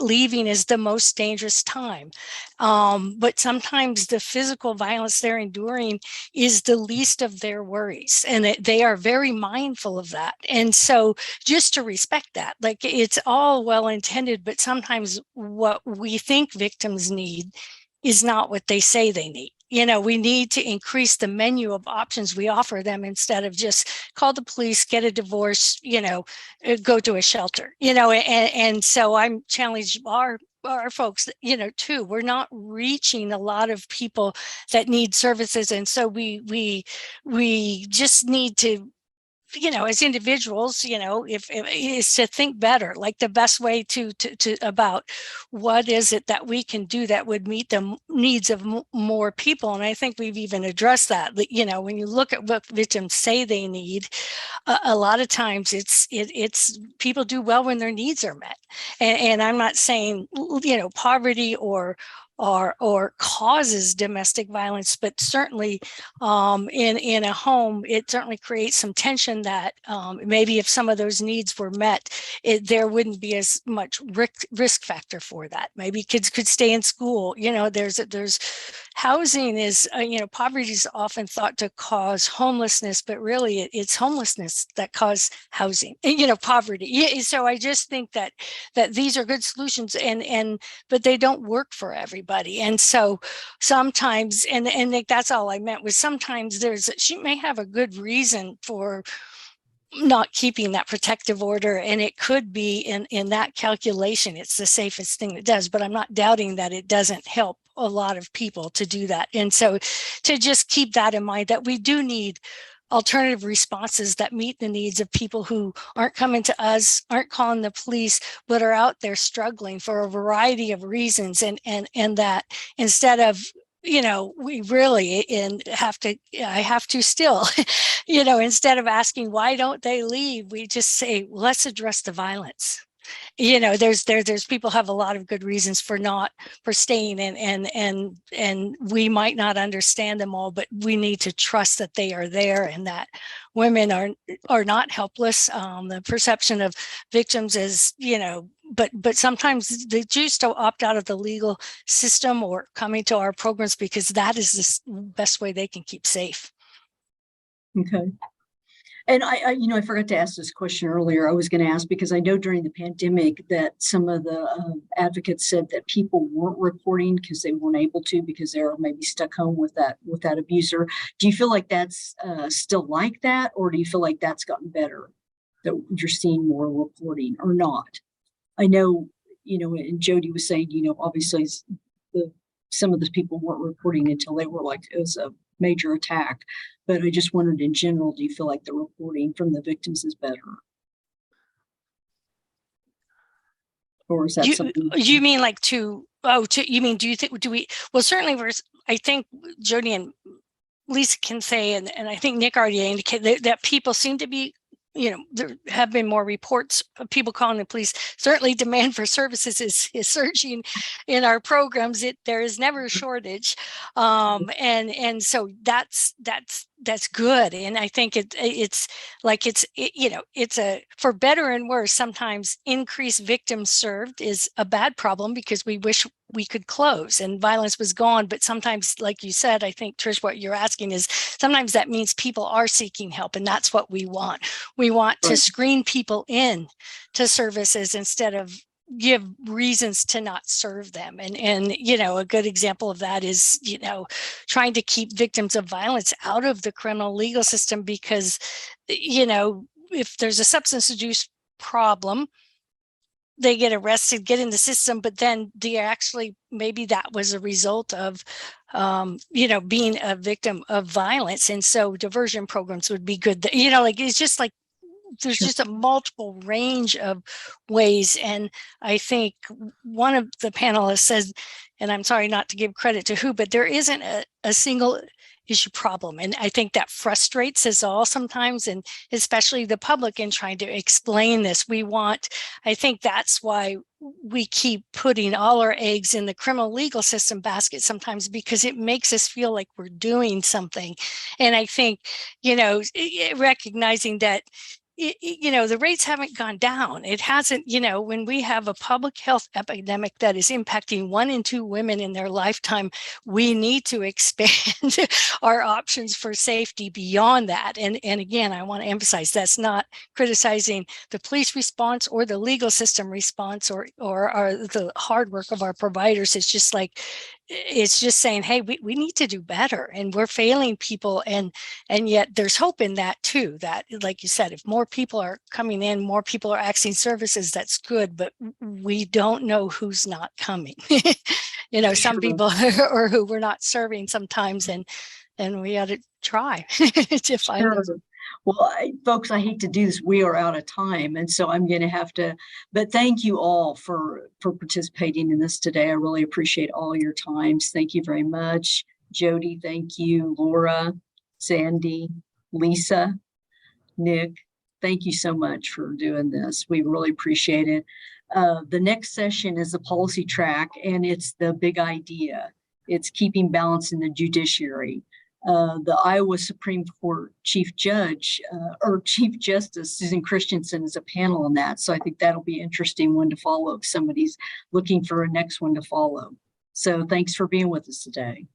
S3: leaving is the most dangerous time, but sometimes the physical violence they're enduring is the least of their worries, and they are very mindful of that. And so just to respect that, it's all well intended, but sometimes what we think victims need is not what they say they need. We need to increase the menu of options we offer them, instead of just call the police, get a divorce, go to a shelter, and so I'm challenged our folks, too. We're not reaching a lot of people that need services. And so we just need to, as individuals, if is to think better, the best way to about what is it that we can do that would meet the needs of more people. And I think we've even addressed that. When you look at what victims say they need, a lot of times it's people do well when their needs are met. And I'm not saying, poverty or causes domestic violence, but certainly in a home, it certainly creates some tension that maybe if some of those needs were met, there wouldn't be as much risk factor for that. Maybe kids could stay in school. There's housing is, poverty is often thought to cause homelessness, but really it's homelessness that causes housing, poverty. So I just think that these are good solutions, but they don't work for everybody. And so sometimes, and that's all I meant, was sometimes she may have a good reason for not keeping that protective order, and it could be in that calculation it's the safest thing it does, but I'm not doubting that it doesn't help a lot of people to do that. And so to just keep that in mind, that we do need alternative responses that meet the needs of people who aren't coming to us, aren't calling the police, but are out there struggling for a variety of reasons. And that instead of, we really I have to still, instead of asking, why don't they leave? We just say, let's address the violence. There's people have a lot of good reasons for staying, and we might not understand them all, but we need to trust that they are there, and that women are not helpless. The perception of victims is, but sometimes they choose to opt out of the legal system or coming to our programs because that is the best way they can keep safe.
S1: Okay. And I forgot to ask this question earlier. I was going to ask because I know during the pandemic that some of the advocates said that people weren't reporting because they weren't able to, because they were maybe stuck home with that abuser. Do you feel like that's still like that, or do you feel like that's gotten better, that you're seeing more reporting, or not? I know, and Jodi was saying, obviously some of the people weren't reporting until they were it was a major attack. But I just wondered, in general, do you feel like the reporting from the victims is better? Or is that something?
S3: You mean do you think, well, certainly I think Jodi and Lisa can say, and I think Nick already indicated that people seem to be, there have been more reports of people calling the police. Certainly demand for services is surging in our programs. There is never a shortage. And so that's that's good. And I think it's a, for better and worse, sometimes increased victims served is a bad problem because we wish we could close and violence was gone. But sometimes, like you said, I think, Trish, what you're asking is sometimes that means people are seeking help, and that's what we want. We want to screen people in to services instead of give reasons to not serve them. And a good example of that is, trying to keep victims of violence out of the criminal legal system, because, if there's a substance abuse problem, they get arrested, get in the system, but then maybe that was a result of, being a victim of violence. And so diversion programs would be good. It's just like, there's just a multiple range of ways. And I think one of the panelists says, and I'm sorry not to give credit to who, but there isn't a single issue problem. And I think that frustrates us all sometimes, and especially the public, in trying to explain this. I think that's why we keep putting all our eggs in the criminal legal system basket sometimes, because it makes us feel like we're doing something. And I think, recognizing that the rates haven't gone down. It hasn't, when we have a public health epidemic that is impacting 1 in 2 women in their lifetime, we need to expand our options for safety beyond that. And again, I want to emphasize that's not criticizing the police response or the legal system response or the hard work of our providers. It's just saying, hey, we need to do better, and we're failing people. And yet there's hope in that too, that, like you said, if more people are coming in, more people are accessing services, that's good, but we don't know who's not coming. Some people or who we're not serving sometimes, and we ought to try to find them.
S1: Well, folks, I hate to do this. We are out of time. And so I'm going to have to, but thank you all for participating in this today. I really appreciate all your times. Thank you very much. Jodi, thank you. Laura, Sandi, Lisa, Nick, thank you so much for doing this. We really appreciate it. The next session is the policy track, and it's the big idea. It's keeping balance in the judiciary. The Iowa Supreme Court Chief Justice Susan Christensen is a panel on that. So I think that'll be an interesting one to follow if somebody's looking for a next one to follow. So thanks for being with us today.